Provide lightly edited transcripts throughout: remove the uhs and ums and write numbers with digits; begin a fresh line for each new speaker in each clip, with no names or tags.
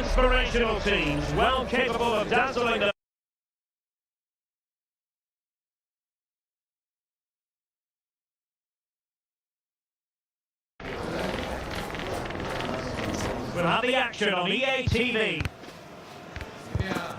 inspirational teams, well capable of dazzling the... We'll have the action on EA TV.
Yeah.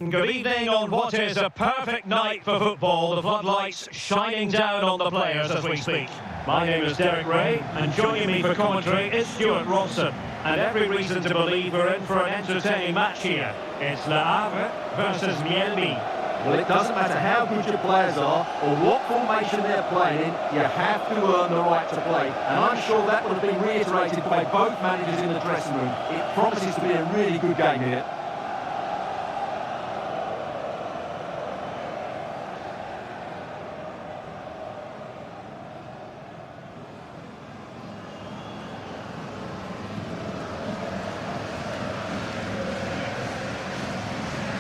Good evening on what is a perfect night for football. The floodlights shining down on the players as we speak. My name is Derek Ray, and joining me for commentary is Stuart Robson. And every reason to believe we're in for an entertaining match here. It's Le Havre versus Mielby.
Well, it doesn't matter how good your players are or what formation they're playing in, you have to earn the right to play. And I'm sure that would have been reiterated by both managers in the dressing room. It promises to be a really good game here.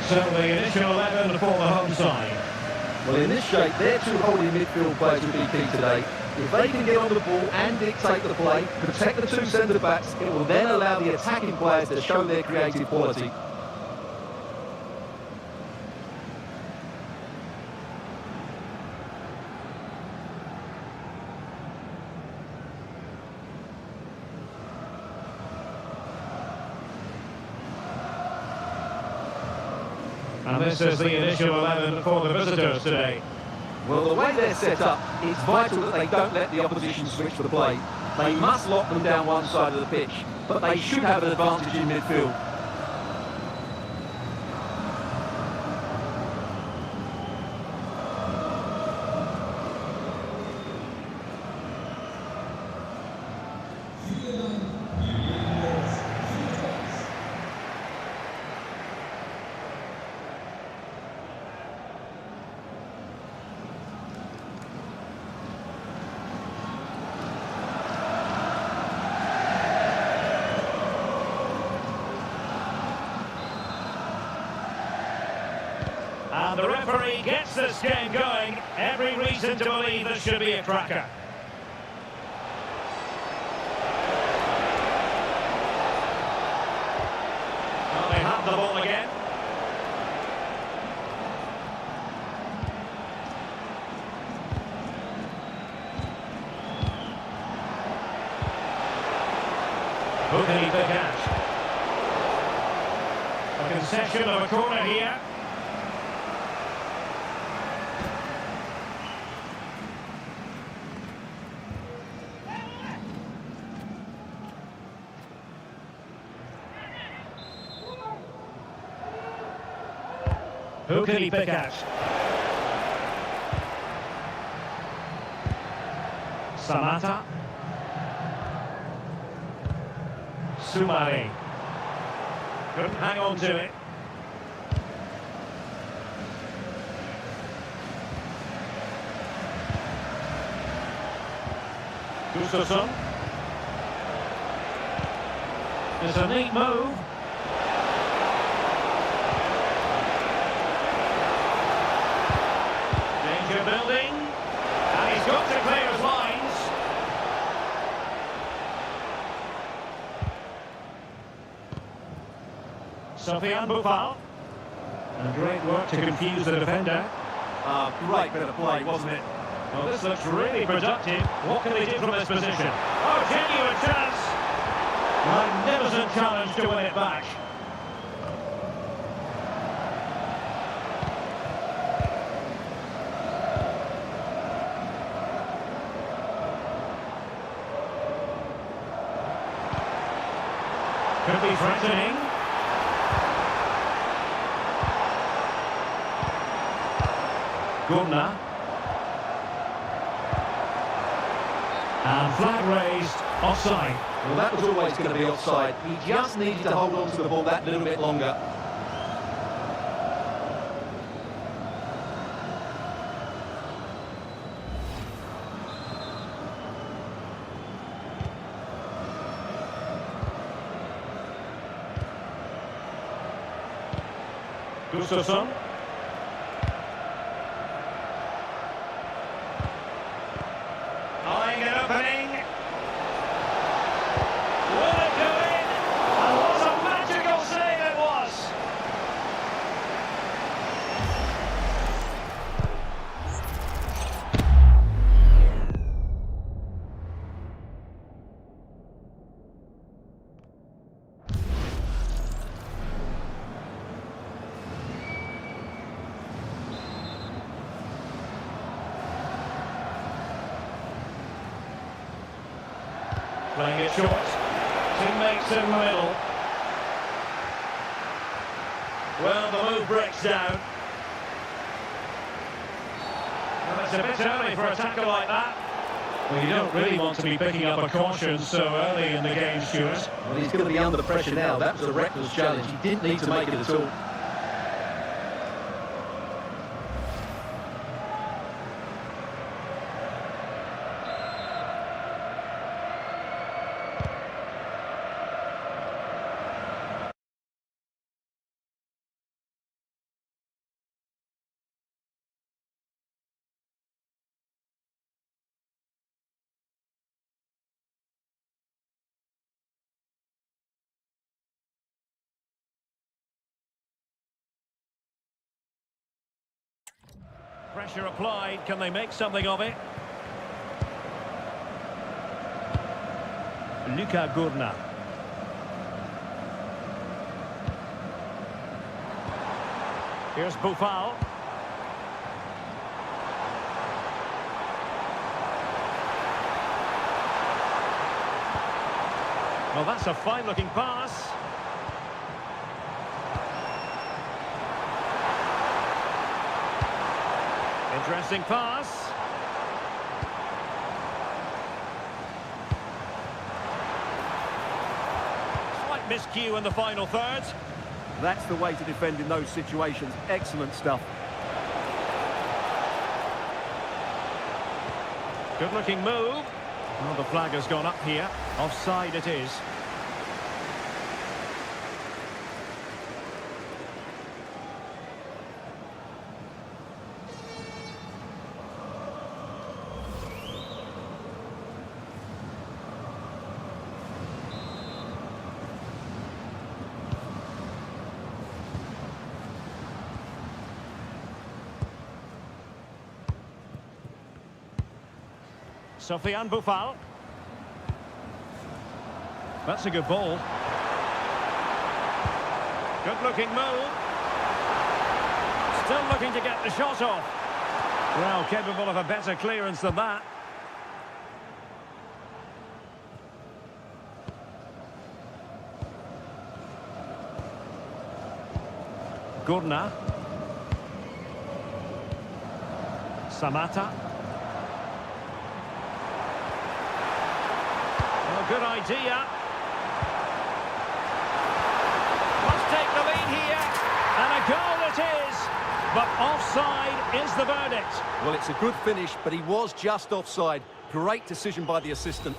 So the initial 11 for the home side.
Well, in this shape, their two holding midfield players will be key today. If they can get on the ball and dictate the play, protect the two centre-backs, it will then allow the attacking players to show their creative quality.
And this is the initial 11 for the visitors today.
Well, the way they're set up, it's vital that they don't let the opposition switch the play. They must lock them down one side of the pitch, but they should have an advantage in midfield.
And the referee gets this game going. Every reason to believe this should be a cracker. Well, they have the ball again. Who can he pick out? A concession of a corner here. Who can he pick out? Samata. Soumare. Couldn't hang on to it. Gustafsson. It's a neat move. Building, and he's got to clear his lines. Sofiane Boufal, and great work to confuse the defender.
Great bit of play, wasn't it?
Well, this looks really productive. What can they do from this position? Oh, genuine chance! Magnificent challenge to win it back. Could be threatening. Gurna. And flag raised, offside.
Well, that was always going to be offside. He just needed to hold on to the ball that little bit longer.
Gustafsson. Eyeing an opening. Will it go in? And what a magical save it was! Playing it short. Teammates in the middle. Well, the move breaks down. Well, it's a bit early for a tackle like that. Well, you don't really want to be picking up a caution so early in the game, Stuart.
Well, he's going to be under the pressure now. That was a reckless challenge. He didn't need to make it at all.
Pressure applied, can they make something of it? Luka Gurna. Here's Boufal. Well, that's a fine-looking pass. Interesting pass. Slight miscue in the final third.
That's the way to defend in those situations. Excellent stuff.
Good-looking move. Well, the flag has gone up here. Offside it is. Sofiane Boufal. That's a good ball. Good-looking move. Still looking to get the shot off. Well, capable of a better clearance than that. Gurna. Samata. Good idea. Must take the lead here. And a goal it is. But offside is the verdict.
Well, it's a good finish, but he was just offside. Great decision by the assistant.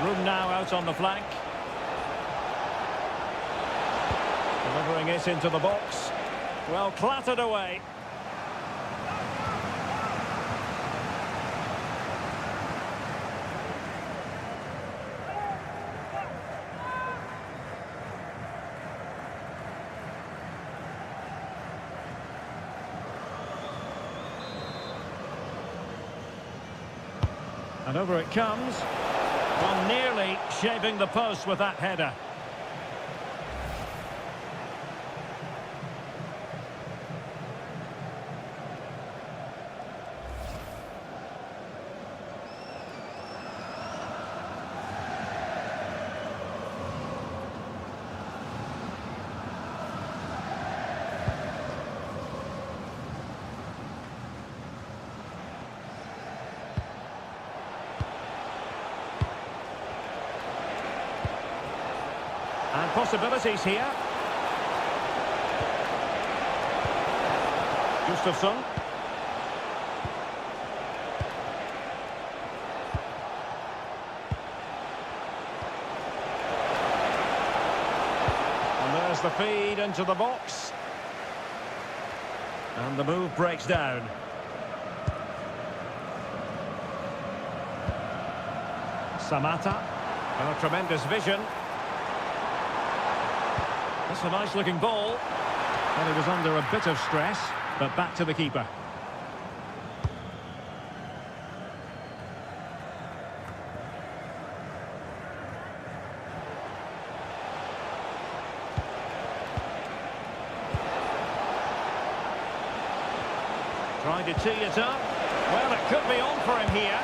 Room now out on the flank. Delivering it into the box. Well, clattered away. And over it comes. Well, nearly shaving the post with that header. possibilities here. Gustafsson. And there's the feed into the box. And the move breaks down. Samata. And a tremendous vision. That's a nice looking ball. And he was under a bit of stress, but back to the keeper. Trying to tee it up. Well, it could be on for him here.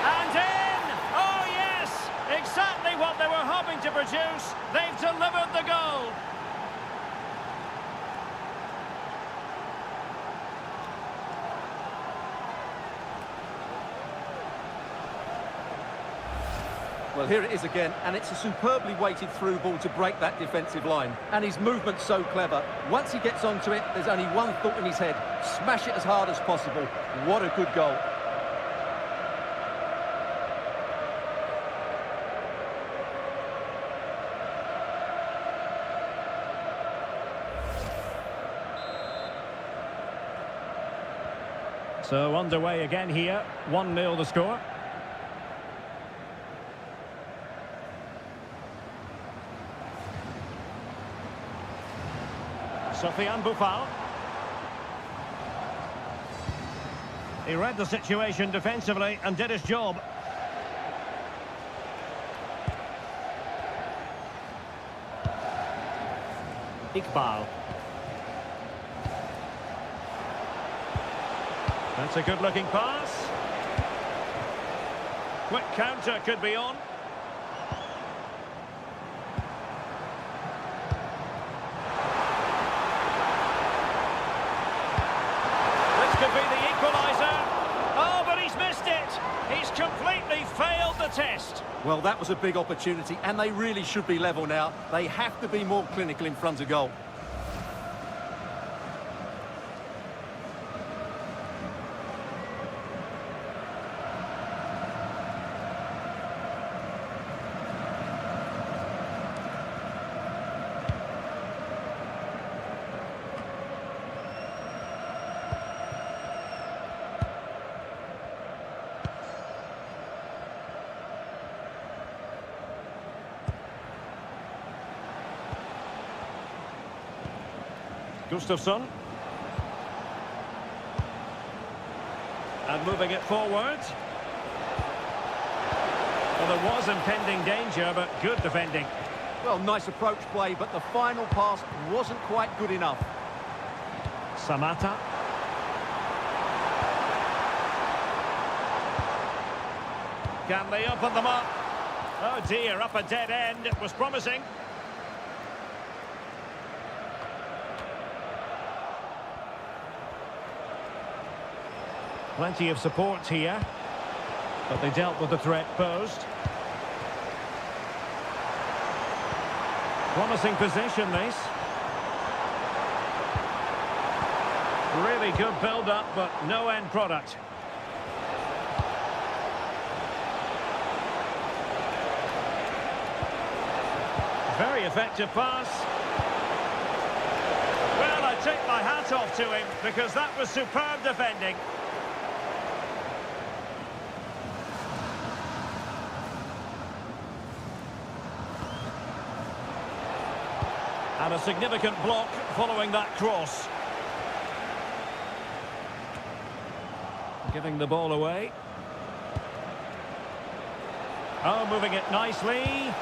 And in! Oh, yes! Exactly what they were hoping to produce. They've delivered the goal.
Well, here it is again, and it's a superbly weighted through ball to break that defensive line. And his movement's so clever. Once he gets onto it, there's only one thought in his head. Smash it as hard as possible. What a good goal.
So underway again here. 1-0 the score. Sofiane Boufal. He read the situation defensively and did his job. Iqbal. That's a good-looking pass. Quick counter could be on. Could be the equaliser. Oh, but he's missed it. He's completely failed the test.
Well, that was a big opportunity, and they really should be level now. They have to be more clinical in front of goal.
Gustafsson. And moving it forward. Well, there was impending danger, but good defending.
Well, nice approach play, but the final pass wasn't quite good enough.
Samata. Can they open them up? Oh dear, up a dead end. It was promising. Plenty of support here, but they dealt with the threat posed. Promising position, this. Really good build-up, but no end product. Very effective pass. Well, I take my hat off to him, because that was superb defending. And a significant block following that cross. Giving the ball away. Oh, moving it nicely.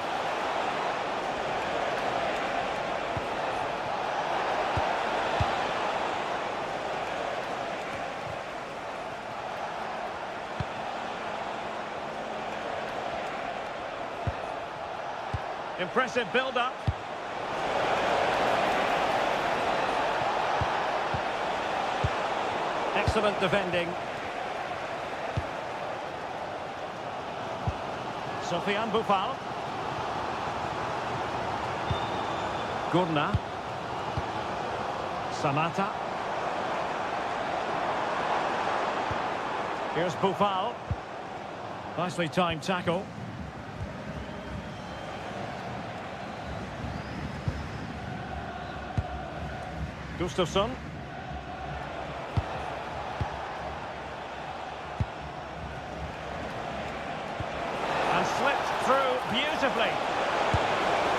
Impressive build-up. Excellent defending. Sofiane Boufal. Gurna. Samata. Here's Boufal. Nicely timed tackle. Gustafsson. And slipped through beautifully.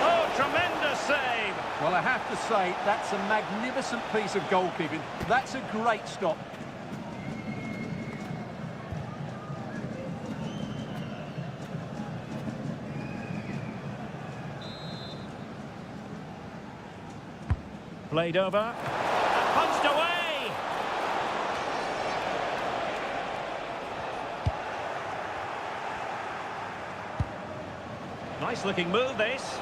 Oh, tremendous save!
Well, I have to say, that's a magnificent piece of goalkeeping. That's a great stop.
Played over. And punched away! Nice looking move, this.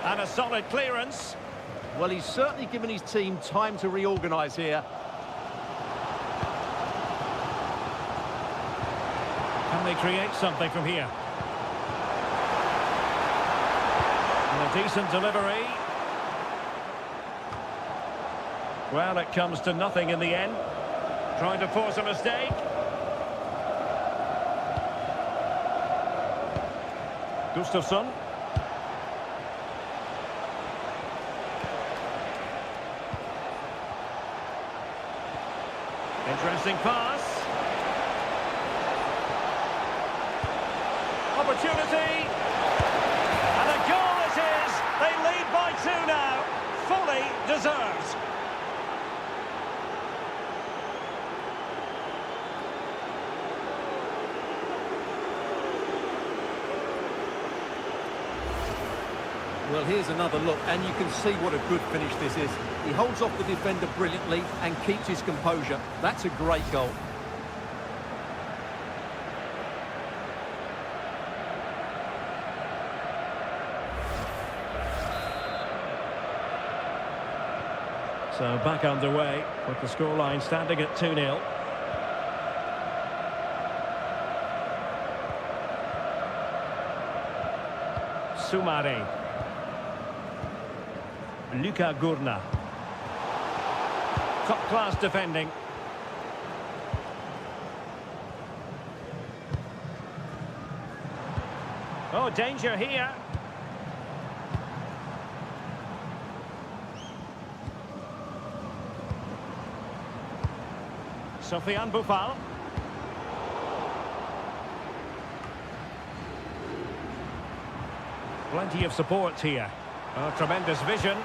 And a solid clearance.
Well, he's certainly given his team time to reorganise here.
Can they create something from here? And a decent delivery. Well, it comes to nothing in the end. Trying to force a mistake. Gustafsson. Interesting pass. Opportunity. And a goal it is. They lead by 2 now. Fully deserved.
Well, here's another look, and you can see what a good finish this is. He holds off the defender brilliantly and keeps his composure. That's a great goal.
So back underway with the scoreline standing at 2-0. Soumare. Luka Gurna. Top-class defending. Oh, danger here. Sofiane Boufal. Plenty of support here. Oh, tremendous vision.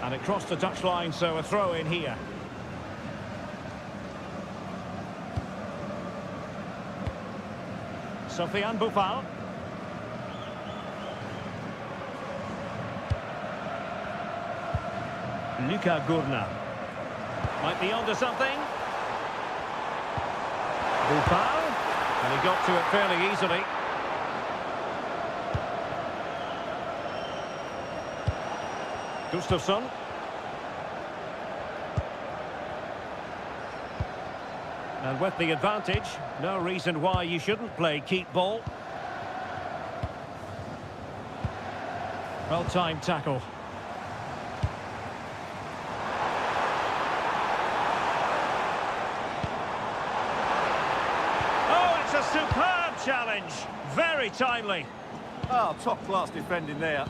And it crossed the touchline, so a throw in here. Sofiane Boufal. Luka Gurna. Might be onto something. Boufal. And he got to it fairly easily. Gustafsson. And with the advantage, no reason why you shouldn't play keep ball. Well-timed tackle. Oh, it's a superb challenge. Very timely.
Oh, top-class defending there.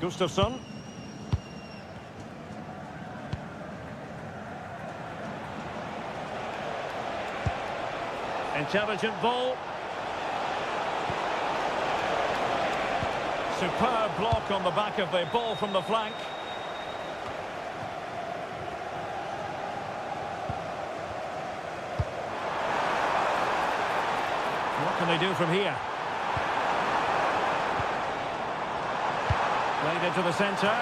Gustafsson. Intelligent ball. Superb block on the back of the ball from the flank. What can they do from here? Played into the centre.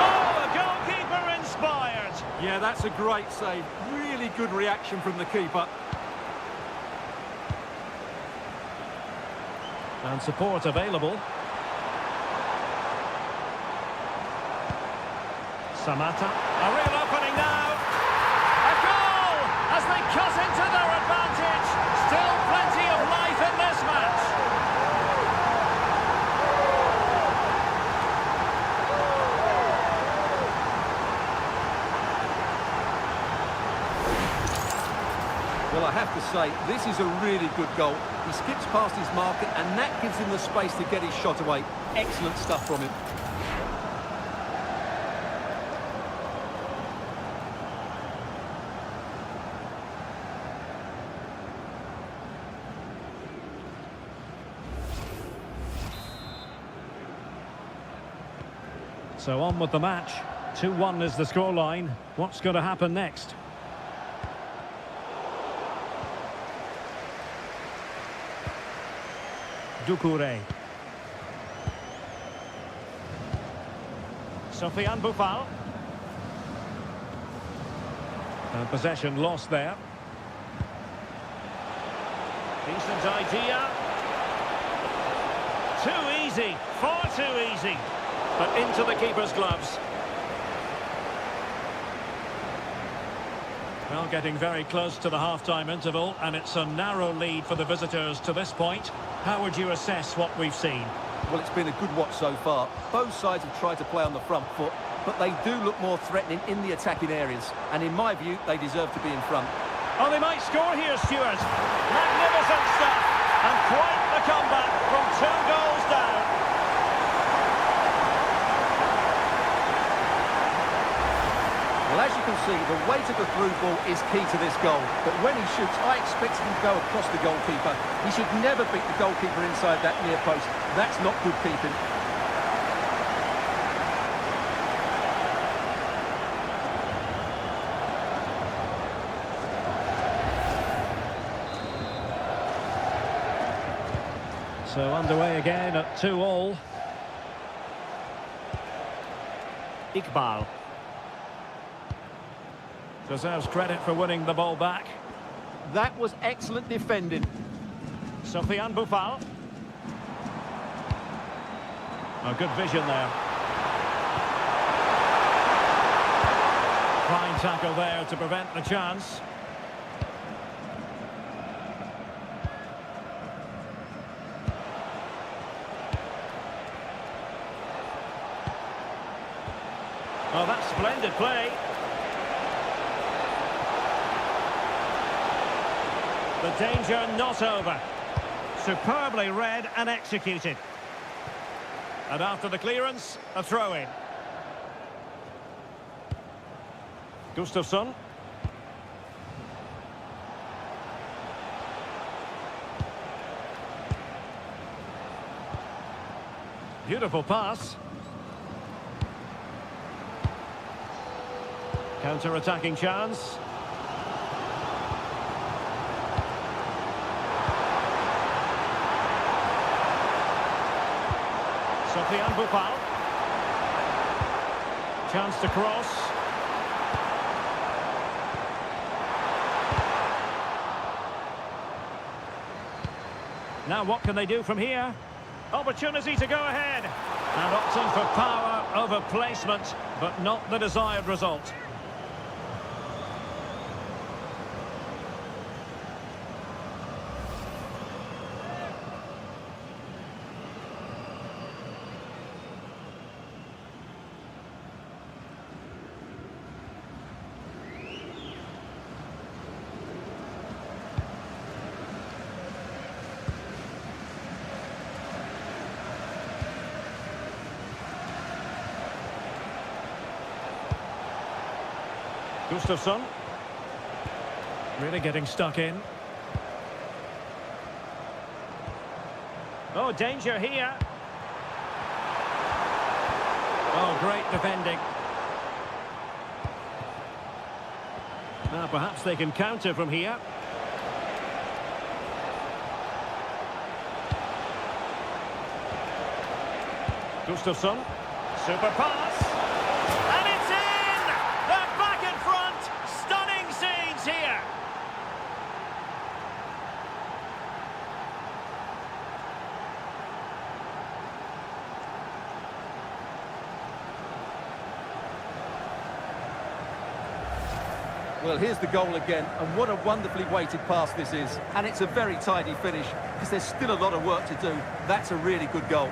Oh, a goalkeeper inspired.
Yeah, that's a great save. Really good reaction from the keeper.
And support available. Samata. A real opening now. A goal as they cut into their advantage. Still plenty of life in this match.
Well, I have to say, this is a really good goal. He skips past his marker, and that gives him the space to get his shot away. Excellent stuff from him.
So on with the match. 2-1 is the scoreline. What's going to happen next? Doucouré. Sofiane Boufal. And possession lost there. Decent idea. Too easy, far too easy. But into the keeper's gloves. Well, getting very close to the half-time interval, and it's a narrow lead for the visitors to this point. How would you assess what we've seen?
Well, it's been a good watch so far. Both sides have tried to play on the front foot, but they do look more threatening in the attacking areas. And in my view, they deserve to be in front.
Oh, they might score here, Stuart. Magnificent stuff. And quite the comeback from 2 goals down.
Well, as you can see, the weight of the through ball is key to this goal. But when he shoots, I expect him to go across the goalkeeper. He should never beat the goalkeeper inside that near post. That's not good keeping.
So underway again at 2-2. Iqbal. Deserves credit for winning the ball back.
That was excellent defending.
Sofiane Boufal. Oh, good vision there. Fine tackle there to prevent the chance. Oh, that's splendid play. The danger not over. Superbly read and executed. And after the clearance, a throw-in. Gustafsson. Beautiful pass. Counter-attacking chance. Sofiane Boufal. Chance to cross. Now what can they do from here? Opportunity to go ahead. And opting for power over placement, but not the desired result. Gustafsson. Really getting stuck in. Oh, danger here. Oh, great defending. Now perhaps they can counter from here. Gustafsson. Super pass. And it's in! They're back in front. Stunning scenes here.
Well, here's the goal again, and what a wonderfully weighted pass this is. And it's a very tidy finish, because there's still a lot of work to do. That's a really good goal.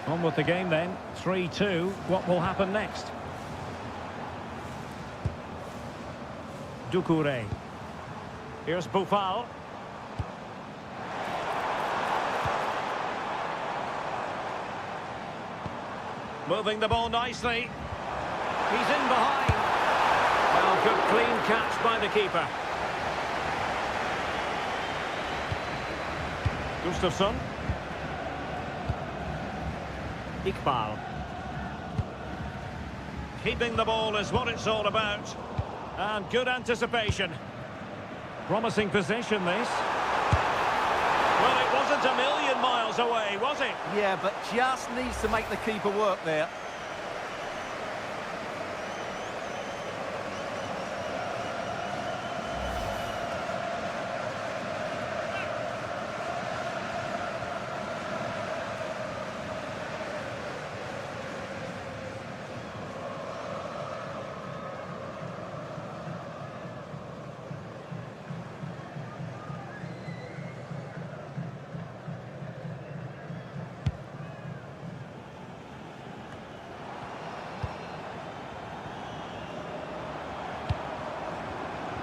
On with the game then, 3-2. What will happen next? Doucouré. Here's Boufal. Moving the ball nicely. He's in behind. Well, good clean catch by the keeper. Gustafsson. Iqbal. Keeping the ball is what it's all about. And good anticipation. Promising possession, this. Well, it wasn't a million miles away, was it?
Yeah, but just needs to make the keeper work there.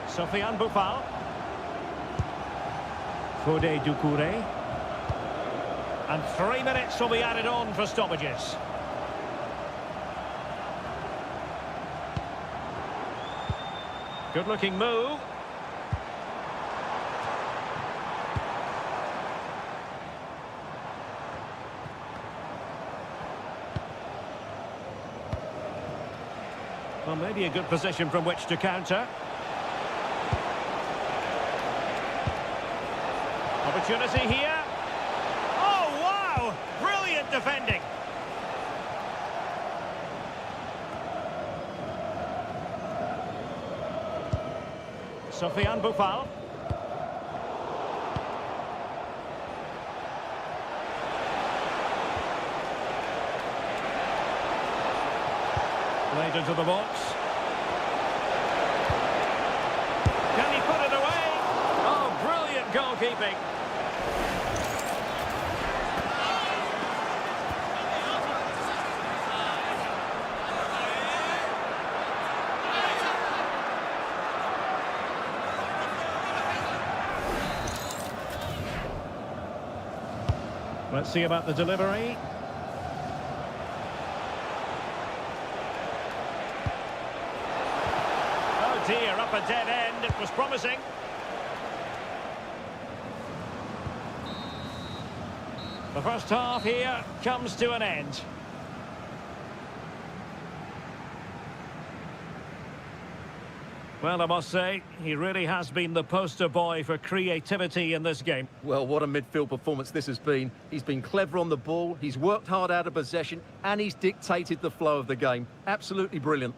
Sofiane Boufal. Fodé Doucouré. And 3 minutes will be added on for stoppages. Good looking move. Well, maybe a good position from which to counter. Opportunity here. Oh, wow! Brilliant defending. Sofiane Boufal. Played into the box. Can he put it away? Oh, brilliant goalkeeping. Let's see about the delivery. Oh dear, up a dead end. It was promising. The first half here comes to an end. Well, I must say, he really has been the poster boy for creativity in this game.
Well, what a midfield performance this has been. He's been clever on the ball, he's worked hard out of possession, and he's dictated the flow of the game. Absolutely brilliant.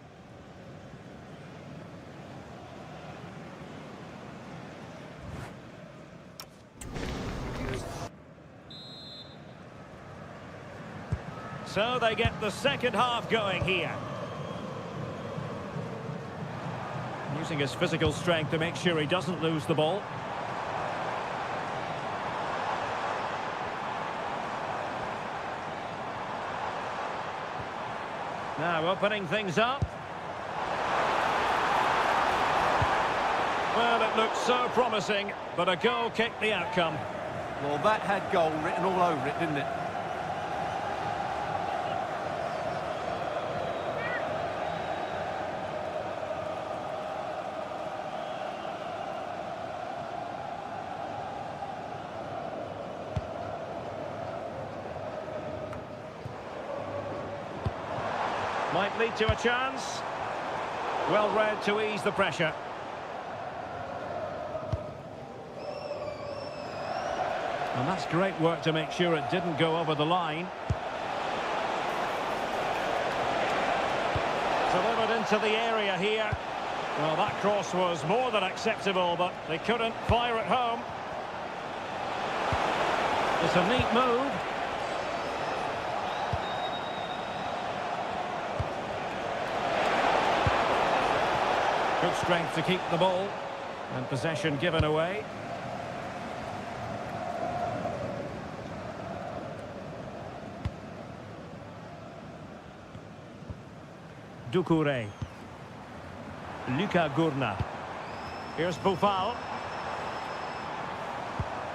So they get the second half going here. Using his physical strength to make sure he doesn't lose the ball. Now opening things up. Well, it looked so promising, but a goal kicked the outcome.
Well, that had goal written all over it, didn't it?
Might lead to a chance. Well read to ease the pressure. And that's great work to make sure it didn't go over the line. Delivered into the area here. Well, that cross was more than acceptable, but they couldn't fire it home. It's a neat move. Good strength to keep the ball. And possession given away. Doucouré. Luka Gurna. Here's Boufal.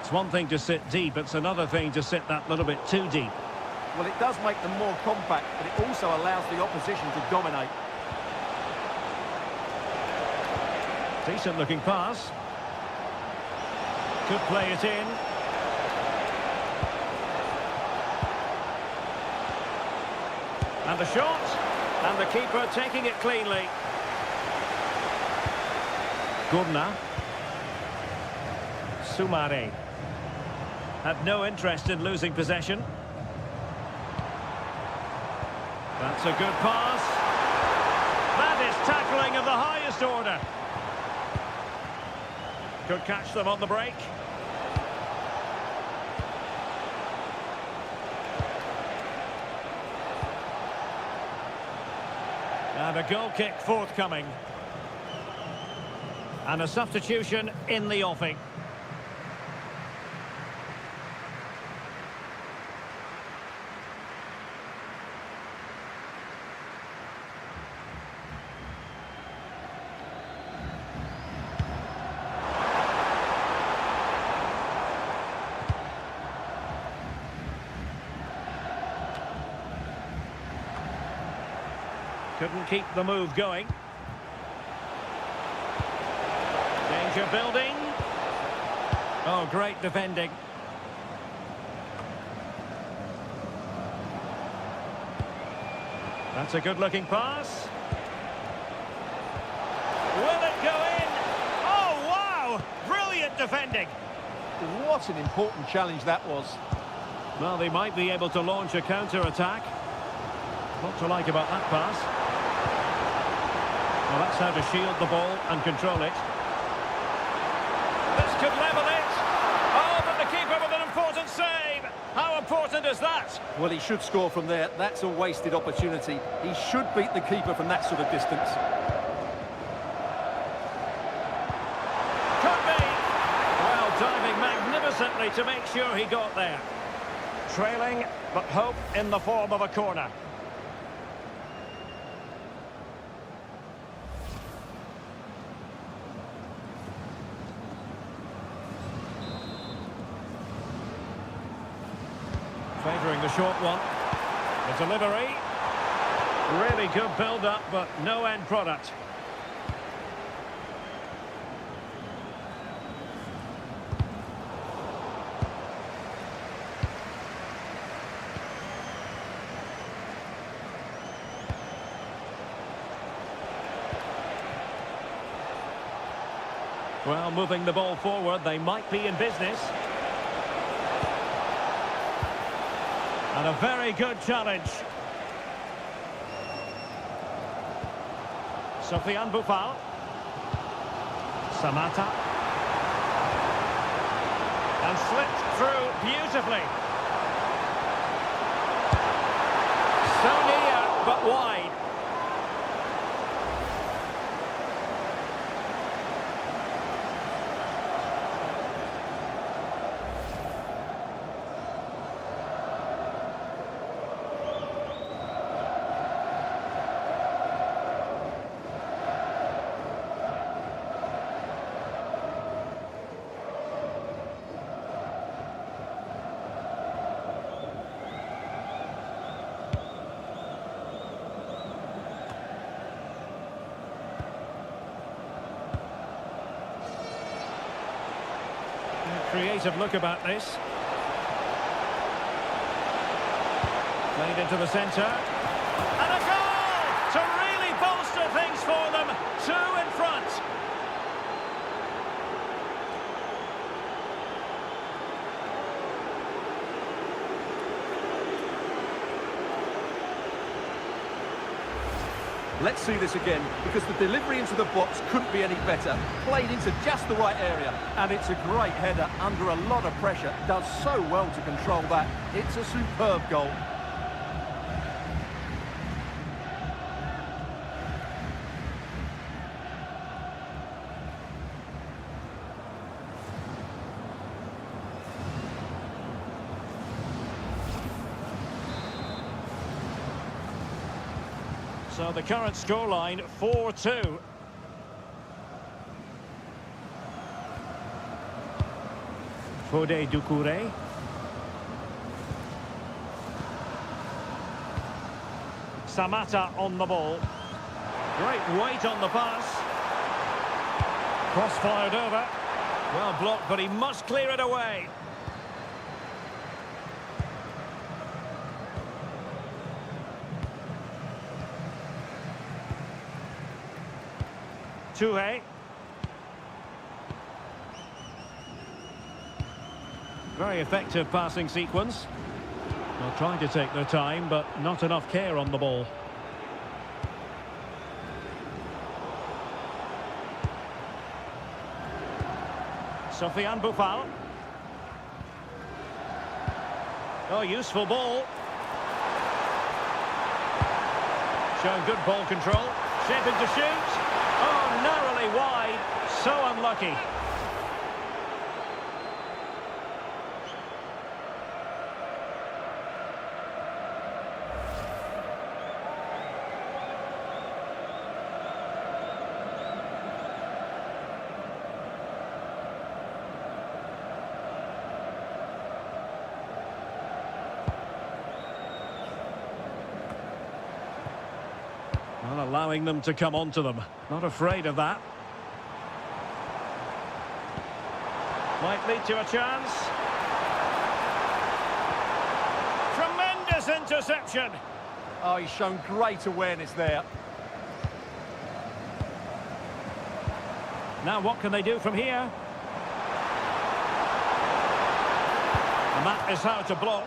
It's one thing to sit deep, it's another thing to sit that little bit too deep.
Well, it does make them more compact, but it also allows the opposition to dominate.
Decent looking pass. Could play it in. And the shot. And the keeper taking it cleanly. Gurna. Soumare. Had no interest in losing possession. That's a good pass. That is tackling of the highest order. Could catch them on the break. And a goal kick forthcoming. And a substitution in the offing. Couldn't keep the move going. Danger building. Oh, great defending. That's a good-looking pass. Will it go in? Oh, wow! Brilliant defending.
What an important challenge that was.
Well, they might be able to launch a counter-attack. What to like about that pass? Well, that's how to shield the ball and control it. This could level it. Oh, but the keeper with an important save. How important is that?
Well, he should score from there. That's a wasted opportunity. He should beat the keeper from that sort of distance.
Could be. Well, diving magnificently to make sure he got there. Trailing, but hope in the form of a corner. Favouring the short one. The delivery. Really good build-up, but no end product. Well, moving the ball forward, they might be in business. And a very good challenge. Sofiane Boufal. Samata. And slipped through beautifully. So near, but wide. Creative look about this. Played into the centre. And a goal to really bolster things for them. 2 in front.
Let's see this again, because the delivery into the box couldn't be any better. Played into just the right area, and it's a great header under a lot of pressure. Does so well to control that. It's a superb goal.
So the current scoreline, 4-2. Fode Doucouré. Samatta on the ball. Great weight on the pass. Cross fired over. Well blocked, but he must clear it away. Touré. Very effective passing sequence. Well, trying to take their time, but not enough care on the ball. Sofiane Boufal. Oh, useful ball. Showing good ball control. Shaping to shoot. Oh, narrowly wide. So unlucky. Well, allowing them to come onto them. Not afraid of that. Might lead to a chance. Tremendous interception.
Oh, he's shown great awareness there.
Now what can they do from here? And that is how to block.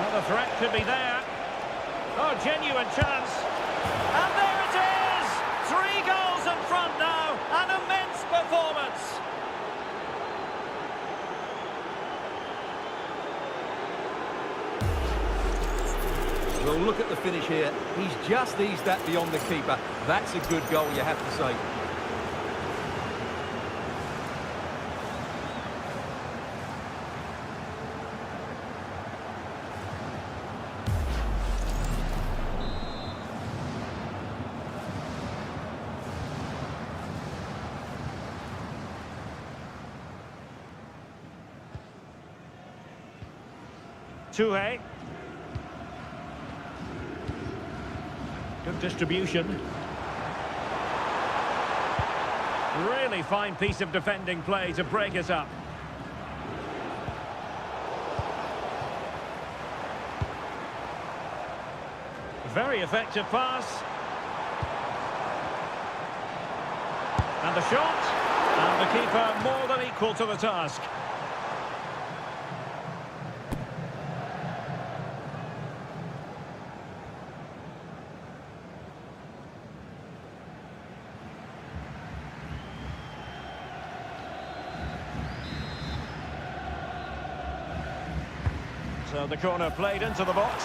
The threat could be there. Oh, genuine chance. And there it is! 3 goals in front now. An immense performance.
Well, look at the finish here. He's just eased that beyond the keeper. That's a good goal, you have to say.
Touré. Good distribution. Really fine piece of defending play to break it up. Very effective pass. And the shot. And the keeper more than equal to the task. So the corner played into the box.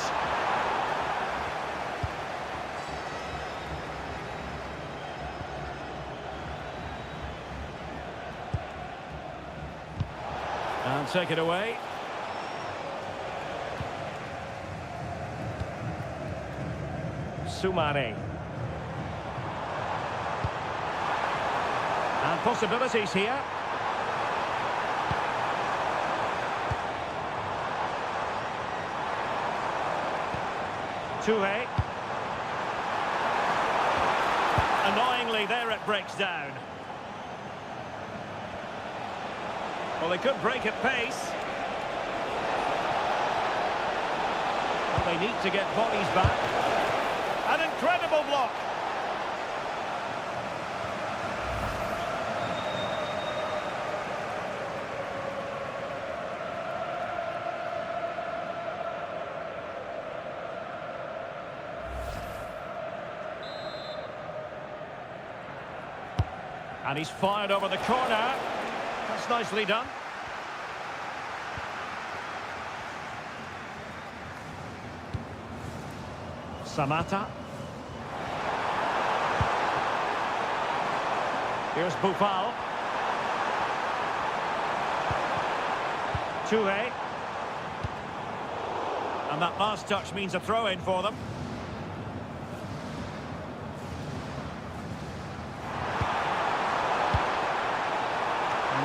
And take it away. Soumare. And possibilities here. Touré. Annoyingly, there it breaks down. Well, they could break at pace. Well, they need to get bodies back. An incredible block. And he's fired over the corner. That's nicely done. Samata. Here's Bufal. Toure. And that last touch means a throw-in for them.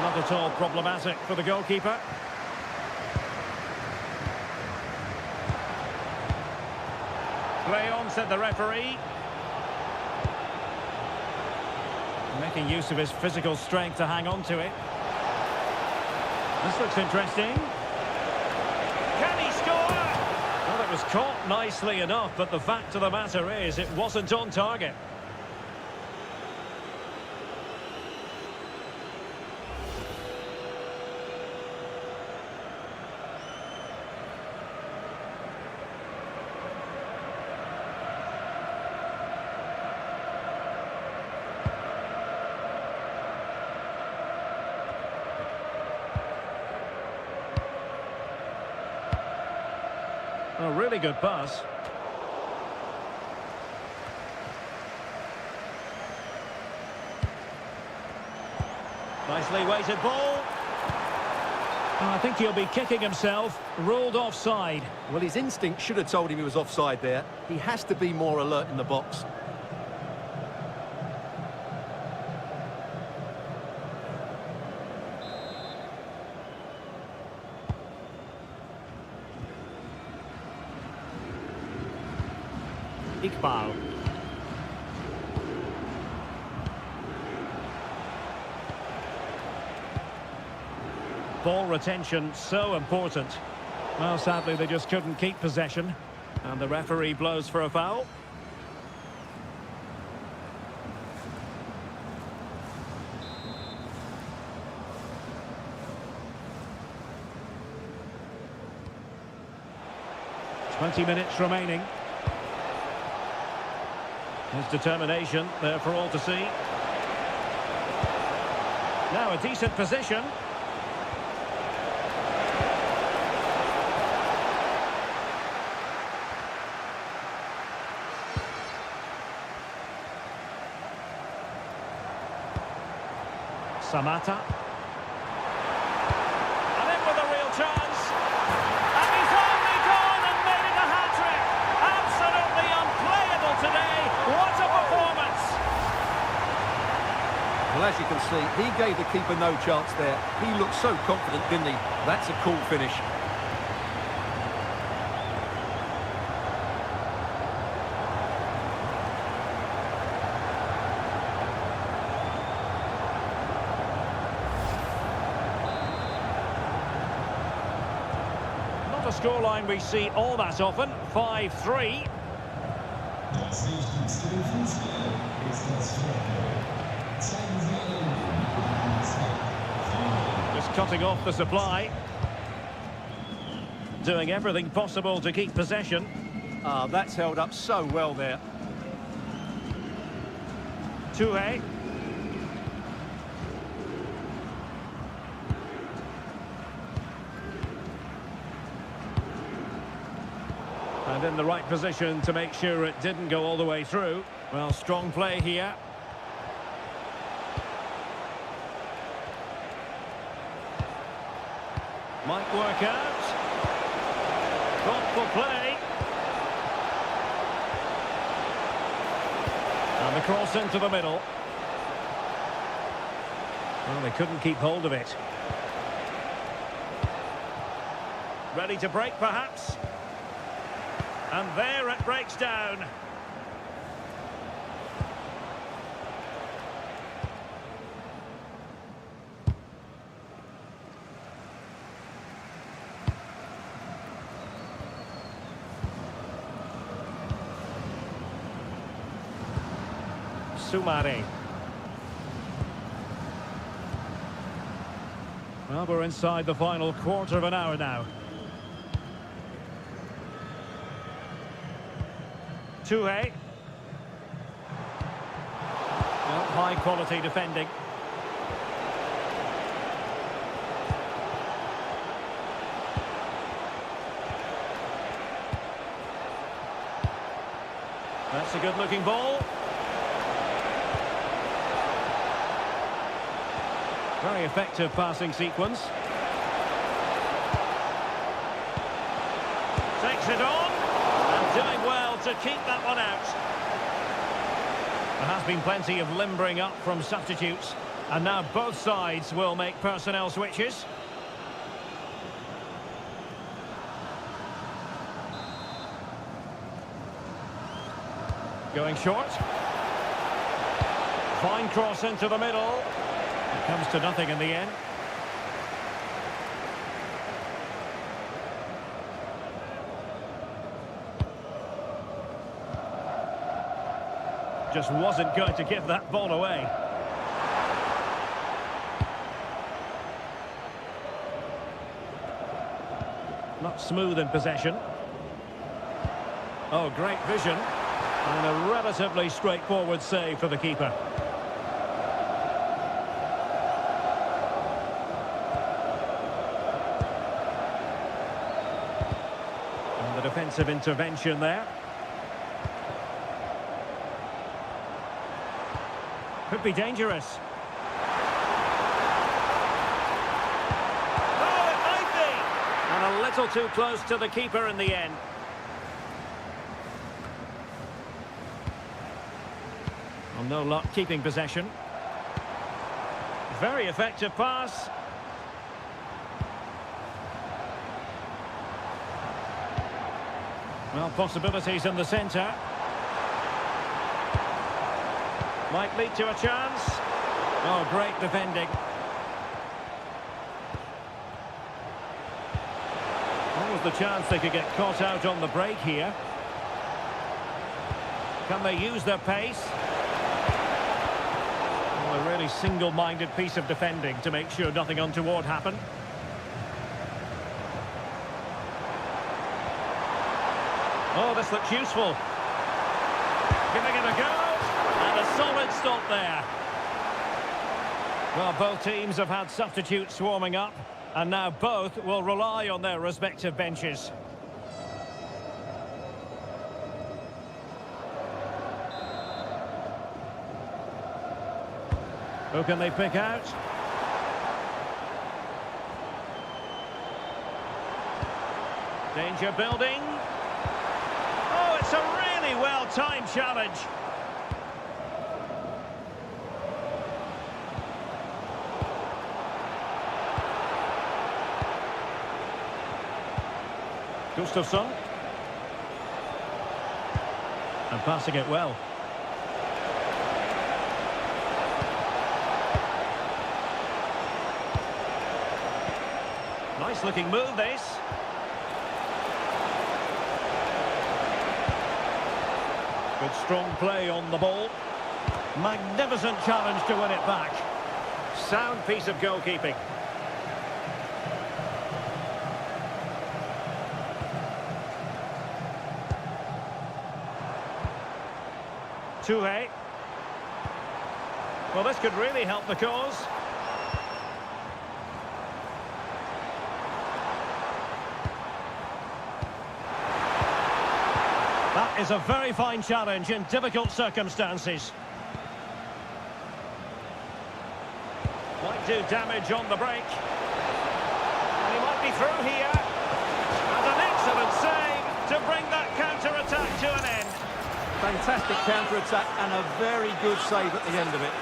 Not at all problematic for the goalkeeper. Play on, said the referee. Making use of his physical strength to hang on to it. This looks interesting. Can he score? Well, it was caught nicely enough, but the fact of the matter is it wasn't on target. A really good pass. Nicely weighted ball. I think he'll be kicking himself. Ruled offside.
Well, his instinct should have told him he was offside there. He has to be more alert in the box.
Iqbal. Ball retention so important. Well, sadly they just couldn't keep possession, and the referee blows for a foul. "20 minutes remaining." His determination there for all to see. Now a decent position. Samata. And in with a real chance. And he's only gone and made it a hat-trick. Absolutely unplayable today. What a performance!
Well, as you can see, he gave the keeper no chance there. He looked so confident, didn't he? That's a cool finish.
Not a scoreline we see all that often. 5-3. Just cutting off the supply. Doing everything possible to keep possession.
That's held up so well there.
Toure. And in the right position to make sure it didn't go all the way through. Well, strong play here. Might work out. Thoughtful play. And the cross into the middle. Well, they couldn't keep hold of it. Ready to break, perhaps? And there it breaks down. Soumare. Well, we're inside the final quarter of an hour now. Touré. Well, high quality defending. That's a good looking ball. Very effective passing sequence. Takes it on, and doing well to keep that one out. There has been plenty of limbering up from substitutes, and now both sides will make personnel switches. Going short. Fine cross into the middle. It comes to nothing in the end. Just wasn't going to give that ball away. Not smooth in possession. Oh, great vision. And a relatively straightforward save for the keeper. And the defensive intervention there. Could be dangerous. Oh, it might be! And a little too close to the keeper in the end. Well, no luck keeping possession. Very effective pass. Well, possibilities in the centre. Might lead to a chance. Oh, great defending. What was the chance they could get caught out on the break here? Can they use their pace? Well, a really single-minded piece of defending to make sure nothing untoward happened. Oh, this looks useful. Giving it a go. And a solid stop there. Well, both teams have had substitutes warming up, and now both will rely on their respective benches. Who can they pick out? Danger building. Oh, it's a really well-timed challenge. Gustafsson. And passing it well. Nice looking move, this. Good strong play on the ball. Magnificent challenge to win it back. Sound piece of goalkeeping. Touré. Well, this could really help the cause. That is a very fine challenge in difficult circumstances. Might do damage on the break. And he might be through here. And an excellent save to bring that counter-attack to an end.
Fantastic counter-attack and a very good save at the end of it.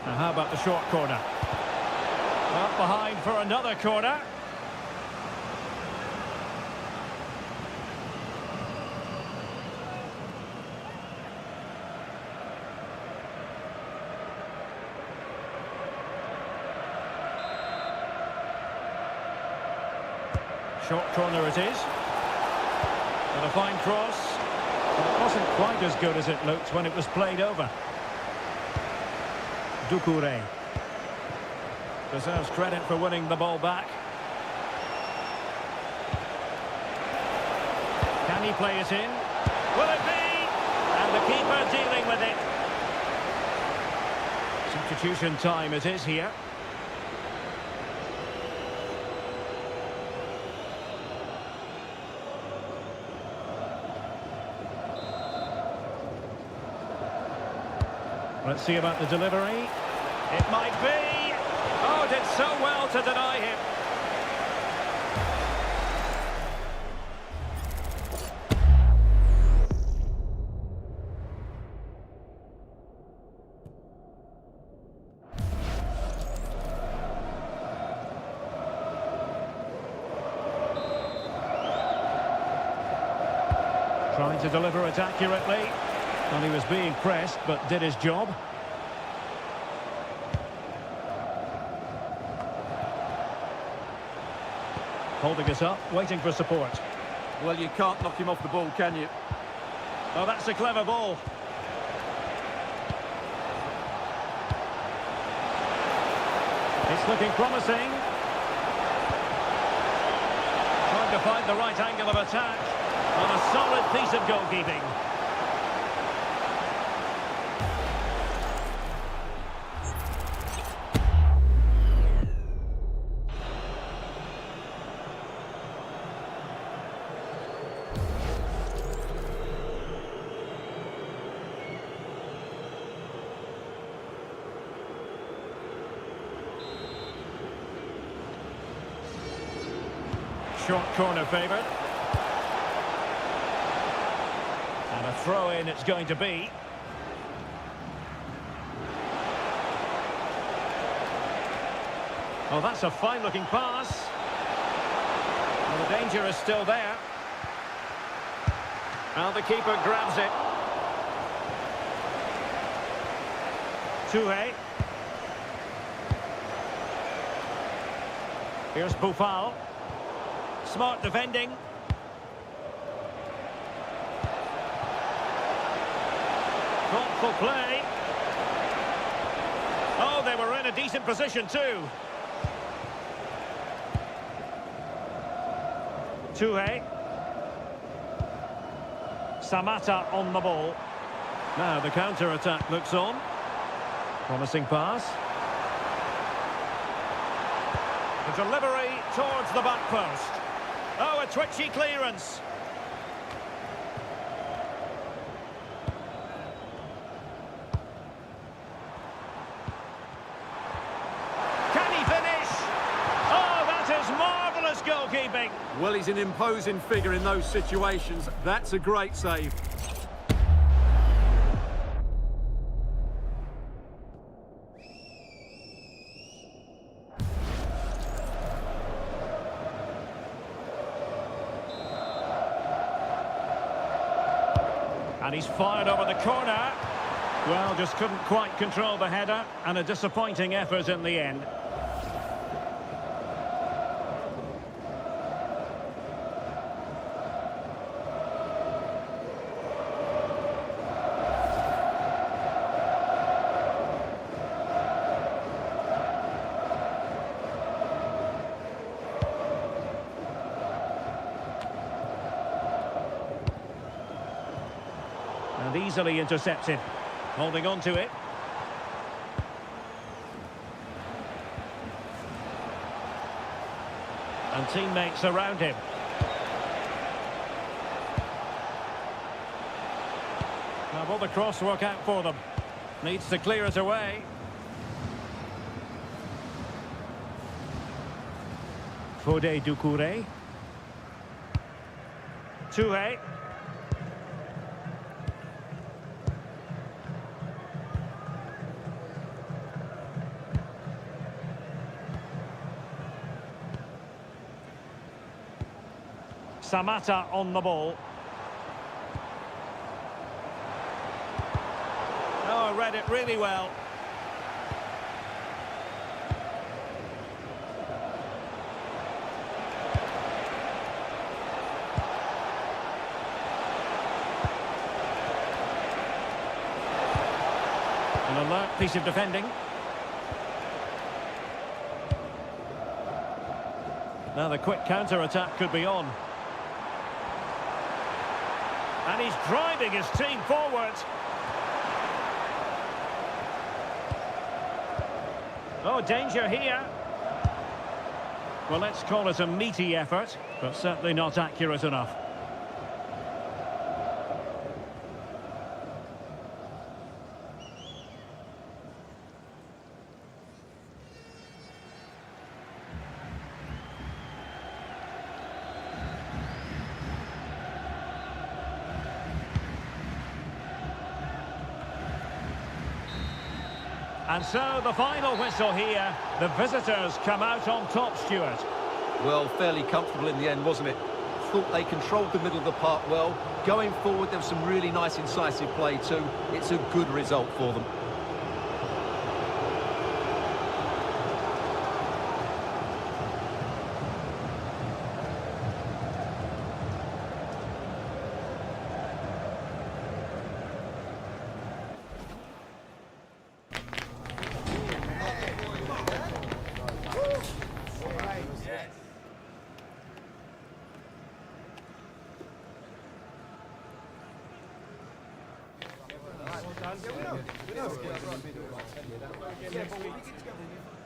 Now how about the short corner? Up behind for another corner. Short corner it is. And a fine cross. It wasn't quite as good as it looked when it was played over. Doucouré deserves credit for winning the ball back. Can he play it in? Will it be? And the keeper dealing with it. Substitution time it is here. Let's see about the delivery. It might be. Oh, did so well to deny him. Trying to deliver it accurately. And he was being pressed, but did his job. Holding it up, waiting for support.
Well, you can't knock him off the ball, can you?
Oh, that's a clever ball. It's looking promising. Trying to find the right angle of attack on a solid piece of goalkeeping. Short corner favoured. And a throw-in it's going to be. Oh, that's a fine-looking pass. And the danger is still there. And the keeper grabs it. Touré. Here's Boufal. Smart defending. Thoughtful play. Oh, they were in a decent position too. Touré. Samatta on the ball. Now the counter-attack looks on. Promising pass. The delivery towards the back post. Oh, a twitchy clearance. Can he finish? Oh, that is marvellous goalkeeping.
Well, he's an imposing figure in those situations. That's a great save.
And he's fired over the corner. Well, just couldn't quite control the header, and a disappointing effort in the end. And easily intercepted. Holding on to it. And teammates around him. Now will the cross work out for them? Needs to clear it away. Fode Doucouré. Touré. Samatta on the ball. Oh, read it really well. An alert piece of defending. Now the quick counter-attack could be on. And he's driving his team forward. Oh, danger here. Well, let's call it a meaty effort, but certainly not accurate enough. And so the final whistle here. The visitors come out on top, Stuart.
Well, fairly comfortable in the end, wasn't it? Thought they controlled the middle of the park well. Going forward, there was some really nice incisive play too. It's a good result for them.
Yeah, but we get together.